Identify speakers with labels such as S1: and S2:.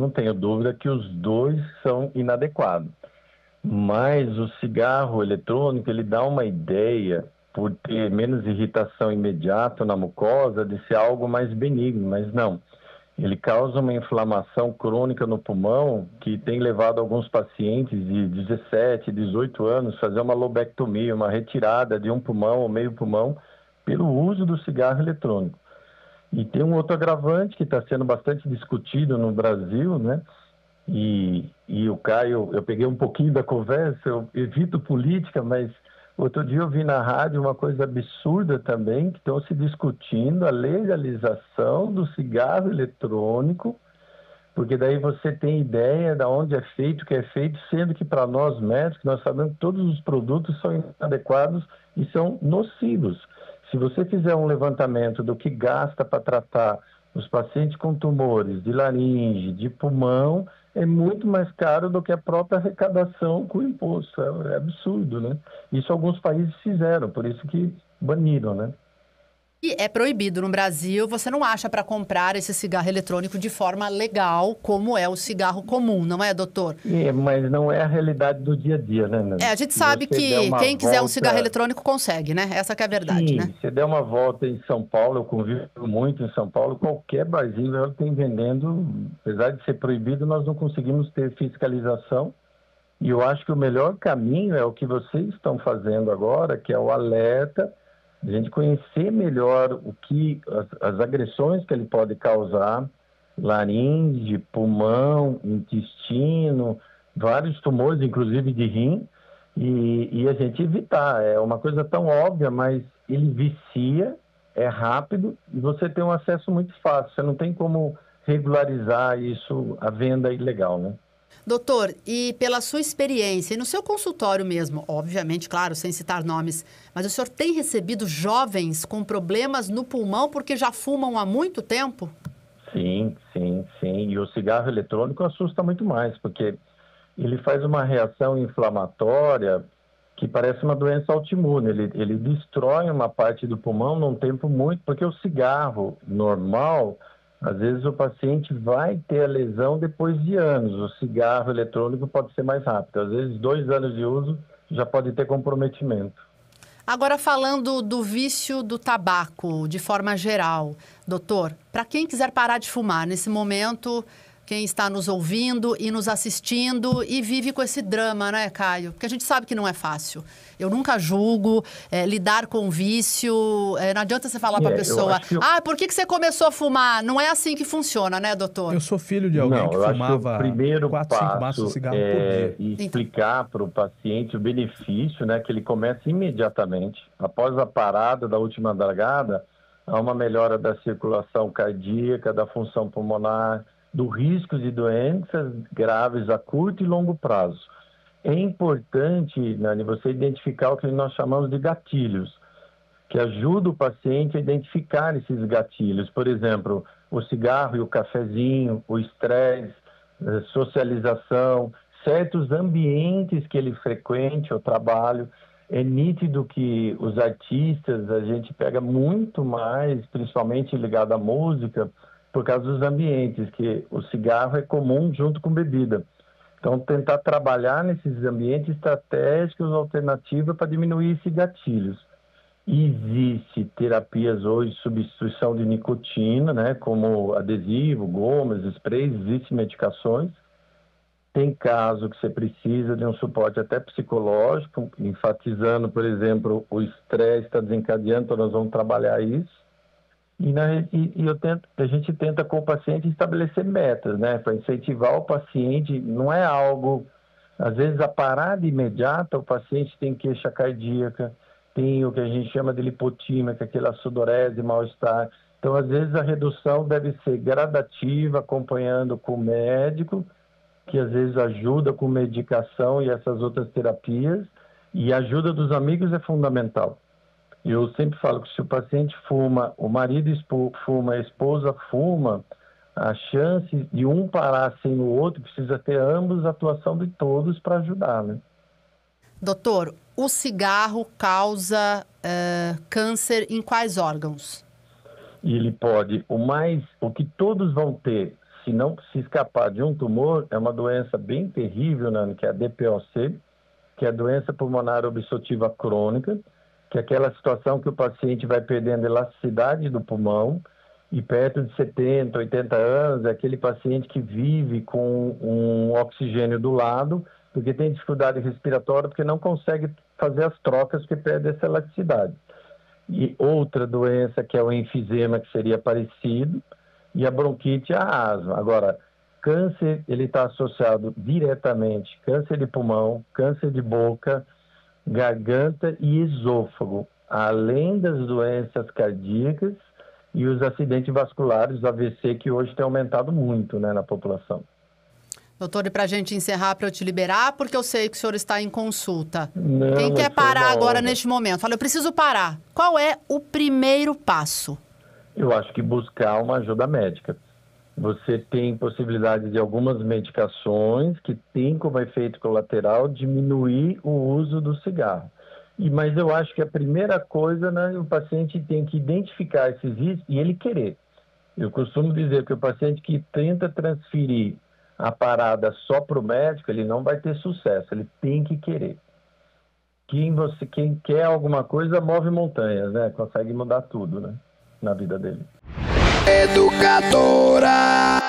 S1: não tenho dúvida que os dois são inadequados. Mas o cigarro eletrônico, ele dá uma ideia, por ter menos irritação imediata na mucosa, de ser algo mais benigno, mas não. Ele causa uma inflamação crônica no pulmão que tem levado alguns pacientes de 17, 18 anos a fazer uma lobectomia, uma retirada de um pulmão ou meio pulmão, pelo uso do cigarro eletrônico. E tem um outro agravante que está sendo bastante discutido no Brasil, né? E o Caio, eu peguei um pouquinho da conversa, eu evito política, mas outro dia eu vi na rádio uma coisa absurda também, que estão se discutindo a legalização do cigarro eletrônico, porque daí você tem ideia de onde é feito, o que é feito, sendo que para nós médicos, nós sabemos que todos os produtos são inadequados e são nocivos. Se você fizer um levantamento do que gasta para tratar os pacientes com tumores de laringe, de pulmão, é muito mais caro do que a própria arrecadação com o imposto. É absurdo, né? Isso alguns países fizeram, por isso que baniram, né?
S2: E é proibido no Brasil, você não acha para comprar esse cigarro eletrônico de forma legal, como é o cigarro comum, não é, doutor?
S1: Mas não é a realidade do dia a dia, né, Nando?
S2: A gente sabe que quem quiser um cigarro eletrônico consegue, né? Essa que é a verdade,
S1: Sim,
S2: né?
S1: se der uma volta em São Paulo, eu convivo muito em São Paulo, qualquer barzinho tem vendendo, apesar de ser proibido, nós não conseguimos ter fiscalização. E eu acho que o melhor caminho é o que vocês estão fazendo agora, que é o alerta, a gente conhecer melhor o que as agressões que ele pode causar, laringe, pulmão, intestino, vários tumores, inclusive de rim, e a gente evitar. É uma coisa tão óbvia, mas ele vicia, é rápido e você tem um acesso muito fácil. Você não tem como regularizar isso, a venda ilegal, né?
S2: Doutor, e pela sua experiência, e no seu consultório mesmo, obviamente, claro, sem citar nomes, mas o senhor tem recebido jovens com problemas no pulmão porque já fumam há muito tempo?
S1: Sim. E o cigarro eletrônico assusta muito mais, porque ele faz uma reação inflamatória que parece uma doença autoimune. Ele destrói uma parte do pulmão num tempo muito... Porque o cigarro normal, às vezes o paciente vai ter a lesão depois de anos. O cigarro eletrônico pode ser mais rápido. Às vezes, 2 anos de uso já pode ter comprometimento.
S2: Agora, falando do vício do tabaco, de forma geral, doutor, para quem quiser parar de fumar nesse momento, quem está nos ouvindo e nos assistindo e vive com esse drama, né, Caio? Porque a gente sabe que não é fácil. Eu nunca julgo lidar com vício. Não adianta você falar para a pessoa, por que você começou a fumar? Não é assim que funciona, né, doutor?
S3: Eu sou filho de alguém que fumava 4, 5 maços de cigarro por dia.
S1: E explicar para o paciente o benefício, né, que ele começa imediatamente. Após a parada da última largada, há uma melhora da circulação cardíaca, da função pulmonar, do risco de doenças graves a curto e longo prazo. É importante, Nani, você identificar o que nós chamamos de gatilhos, que ajuda o paciente a identificar esses gatilhos. Por exemplo, o cigarro e o cafezinho, o estresse, socialização, certos ambientes que ele frequente, o trabalho. É nítido que os artistas, a gente pega muito mais, principalmente ligado à música, por causa dos ambientes, que o cigarro é comum junto com bebida. Então, tentar trabalhar nesses ambientes estratégicos, alternativas para diminuir esses gatilhos. Existe terapias hoje de substituição de nicotina, né, como adesivo, gomas, sprays, existem medicações. Tem caso que você precisa de um suporte até psicológico, enfatizando, por exemplo, o estresse está desencadeando, então nós vamos trabalhar isso. A gente tenta com o paciente estabelecer metas, né, para incentivar o paciente. Não é algo, às vezes a parada imediata, o paciente tem queixa cardíaca, tem o que a gente chama de lipotímia, que é aquela sudorese, mal-estar. Então, às vezes a redução deve ser gradativa, acompanhando com o médico, que às vezes ajuda com medicação e essas outras terapias, e a ajuda dos amigos é fundamental. Eu sempre falo que se o paciente fuma, o marido fuma, a esposa fuma, a chance de um parar sem o outro, precisa ter ambos a atuação de todos para ajudar, né?
S2: Doutor, o cigarro causa câncer em quais órgãos?
S1: Ele pode, o que todos vão ter, se escapar de um tumor, é uma doença bem terrível, Nani, que é a DPOC, que é a doença pulmonar obstrutiva crônica, que é aquela situação que o paciente vai perdendo a elasticidade do pulmão, e perto de 70, 80 anos, é aquele paciente que vive com um oxigênio do lado, porque tem dificuldade respiratória, porque não consegue fazer as trocas, porque perde essa elasticidade. E outra doença que é o enfisema, que seria parecido, e a bronquite e a asma. Agora, câncer, ele está associado diretamente, câncer de pulmão, câncer de boca, garganta e esôfago, além das doenças cardíacas e os acidentes vasculares, AVC, que hoje tem aumentado muito, né, na população.
S2: Doutor, e para a gente encerrar, para eu te liberar, porque eu sei que o senhor está em consulta.
S1: Não,
S2: quem quer parar agora neste momento? Fala, eu preciso parar. Qual é o primeiro passo?
S1: Eu acho que buscar uma ajuda médica. Você tem possibilidade de algumas medicações que têm como efeito colateral diminuir o uso do cigarro. Mas eu acho que a primeira coisa, né, o paciente tem que identificar esses riscos e ele querer. Eu costumo dizer que o paciente que tenta transferir a parada só para o médico, ele não vai ter sucesso, ele tem que querer. Quem quer alguma coisa move montanhas, né? Consegue mudar tudo, né, na vida dele.
S4: Educadora.